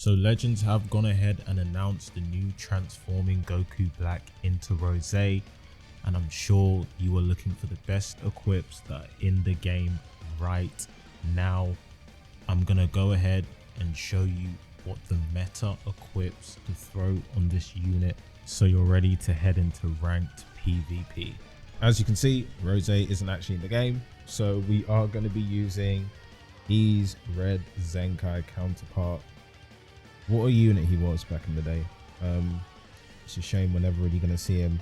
So Legends have gone ahead and announced the new transforming Goku Black into Rose, and I'm sure you are looking for the best equips that are in the game right now. I'm gonna go ahead and show you what the meta equips to throw on this unit so you're ready to head into ranked PvP. As you can see, Rose isn't actually in the game, so we are going to be using his red Zenkai counterpart. What a unit he was back in the day. It's a shame we're never really going to see him,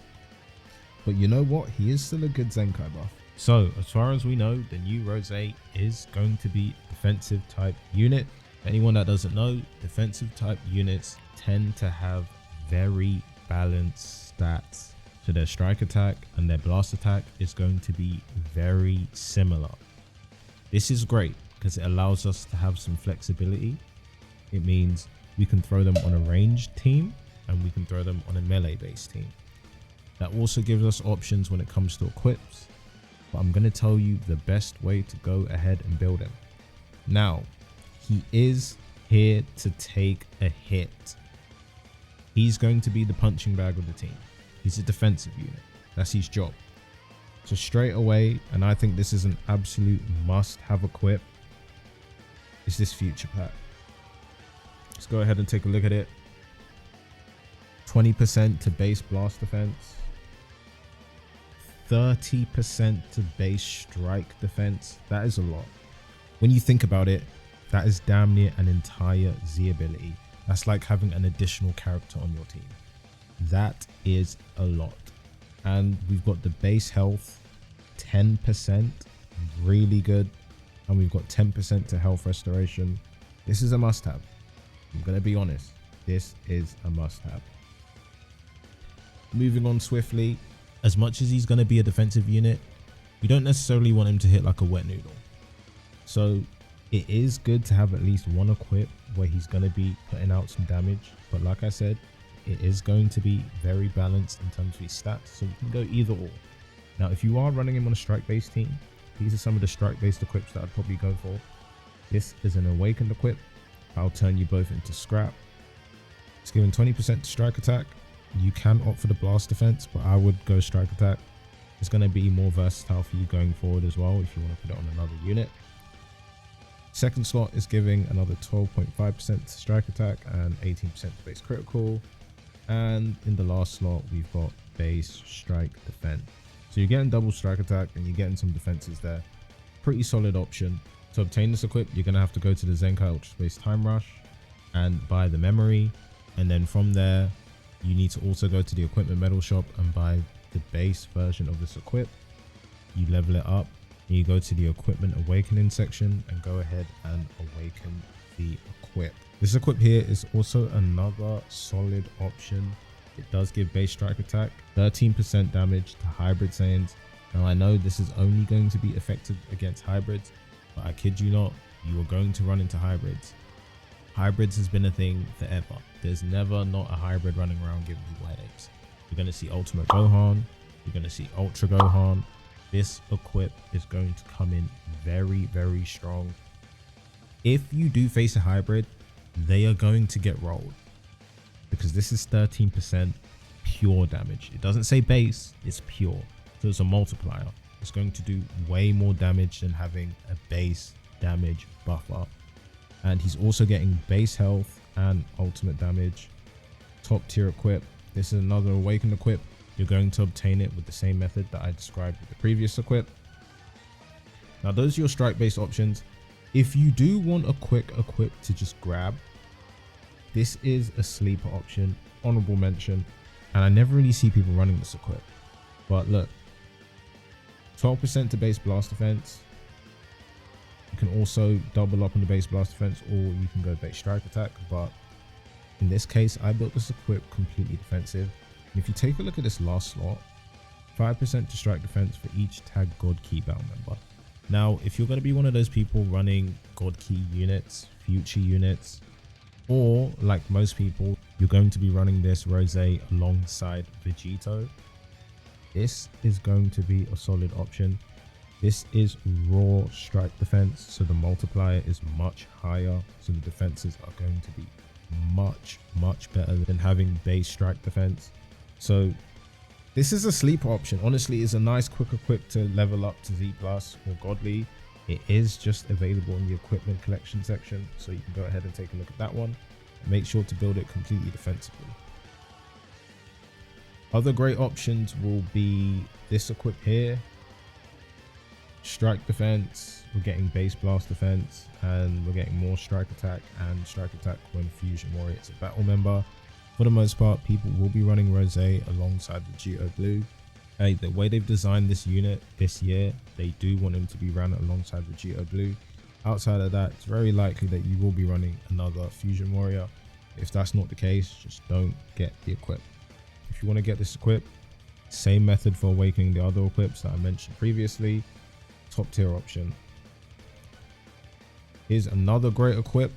but you know what, he is still a good Zenkai buff. So as far as we know, the new Rose is going to be defensive type unit. Anyone that doesn't know, defensive type units tend to have very balanced stats. So their strike attack and their blast attack is going to be very similar. This is great because it allows us to have some flexibility. It means we can throw them on a ranged team and we can throw them on a melee based team. That also gives us options when it comes to equips, but I'm going to tell you the best way to go ahead and build him. Now, he is here to take a hit. He's going to be the punching bag of the team. He's a defensive unit. That's his job. So straight away, and I think this is an absolute must-have equip, is this future pack. Let's go ahead and take a look at it. 20% to base blast defense. 30% to base strike defense. That is a lot. When you think about it, that is damn near an entire Z ability. That's like having an additional character on your team. That is a lot. And we've got the base health 10%, really good, and we've got 10% to health restoration. This is a must-have. I'm gonna be honest, this is a must-have. Moving on swiftly, as much as he's gonna be a defensive unit, we don't necessarily want him to hit like a wet noodle. So it is good to have at least one equip where he's gonna be putting out some damage, but like I said, it is going to be very balanced in terms of his stats, so we can go either or. Now, if you are running him on a strike-based team, these are some of the strike-based equips that I'd probably go for. This is an awakened equip. I'll turn you both into scrap. It's given 20% to strike attack. You can opt for the blast defense, but I would go strike attack. It's going to be more versatile for you going forward as well if you want to put it on another unit. Second slot is giving another 12.5% to strike attack and 18% to base critical. And in the last slot, we've got base strike defense. So you're getting double strike attack and you're getting some defenses there. Pretty solid option. To obtain this equip, you're going to have to go to the Zenkai Ultra Space Time Rush and buy the memory. And then from there, you need to also go to the equipment metal shop and buy the base version of this equip. You level it up and you go to the equipment awakening section and go ahead and awaken the equip. This equip here is also another solid option. It does give base strike attack, 13% damage to hybrid Saiyans. Now I know this is only going to be effective against hybrids, but I kid you not, you are going to run into hybrids. Hybrids has been a thing forever. There's never not a hybrid running around giving people headaches. You're going to see Ultimate Gohan, you're going to see Ultra Gohan. This equip is going to come in very, very strong. If you do face a hybrid, they are going to get rolled because this is 13% pure damage. It doesn't say base, it's pure. So it's a multiplier. It's going to do way more damage than having a base damage buffer. And he's also getting base health and ultimate damage. Top tier equip. This is another awakened equip. You're going to obtain it with the same method that I described with the previous equip. Now those are your strike based options. If you do want a quick equip to just grab, this is a sleeper option, honorable mention, and I never really see people running this equip. But look, 12% to base blast defense. You can also double up on the base blast defense, or you can go base strike attack. But in this case, I built this equip completely defensive. And if you take a look at this last slot, 5% to strike defense for each tag God Key battle member. Now, if you're going to be one of those people running God Key units, future units, or like most people, you're going to be running this Rose alongside Vegito, this is going to be a solid option. This is raw strike defense, so the multiplier is much higher, so the defenses are going to be much better than having base strike defense. So this is a sleeper option. Honestly, it's a nice quick equip to level up to Z plus or godly. It is just available in the equipment collection section, so you can go ahead and take a look at that one. Make sure to build it completely defensively. Other great options will be this equip here. Strike defense, we're getting base blast defense, and we're getting more strike attack and strike attack when Fusion Warrior is a battle member. For the most part, people will be running Rose alongside the Geo Blue. Hey, the way they've designed this unit this year, they do want him to be ran alongside the Geo Blue. Outside of that, it's very likely that you will be running another Fusion Warrior. If that's not the case, just don't get the equip. If you want to get this equip, same method for awakening the other equips that I mentioned previously. Top tier option. Here's another great equip.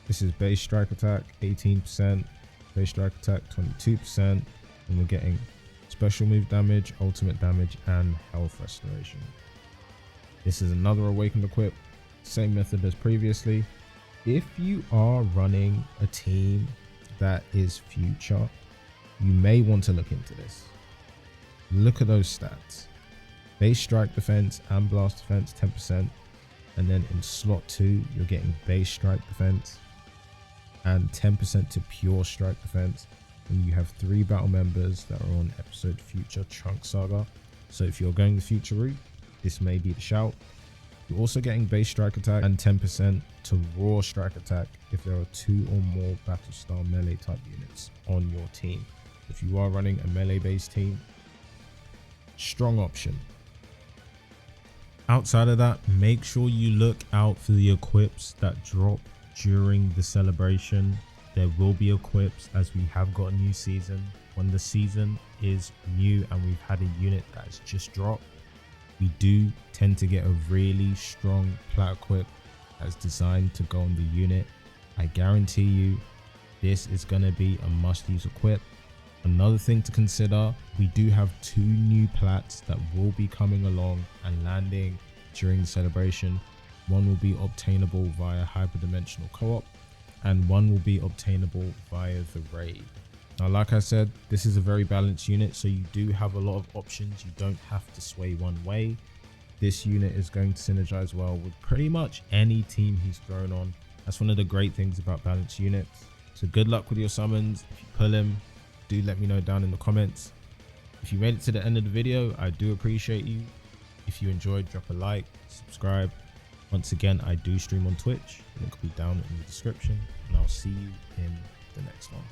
This is base strike attack 18%, base strike attack 22%, and we're getting special move damage, ultimate damage, and health restoration. This is another awakened equip, same method as previously. If you are running a team that is future, you may want to look into this. Look at those stats. Base strike defense and blast defense 10%, and then in slot 2 you're getting base strike defense and 10% to pure strike defense, and you have 3 battle members that are on episode Future Trunk Saga. So if you're going the future route, this may be the shout. You're also getting base strike attack and 10% to raw strike attack if there are 2 or more Battlestar melee type units on your team. If you are running a melee based team, strong option. Outside of that, make sure you look out for the equips that drop during the celebration. There will be equips as we have got a new season. When the season is new and we've had a unit that has just dropped, we do tend to get a really strong plat equip that's designed to go on the unit. I guarantee you this is going to be a must use equip. Another thing to consider, we do have 2 new plats that will be coming along and landing during the celebration. One will be obtainable via hyperdimensional co-op, and one will be obtainable via the raid. Now, like I said, this is a very balanced unit, so you do have a lot of options. You don't have to sway one way. This unit is going to synergize well with pretty much any team he's thrown on. That's one of the great things about balanced units. So good luck with your summons. If you pull him, do let me know down in the comments. If you made it to the end of the video, I do appreciate you. If you enjoyed, drop a like, subscribe. Once again, I do stream on Twitch. Link will be down in the description, and I'll see you in the next one.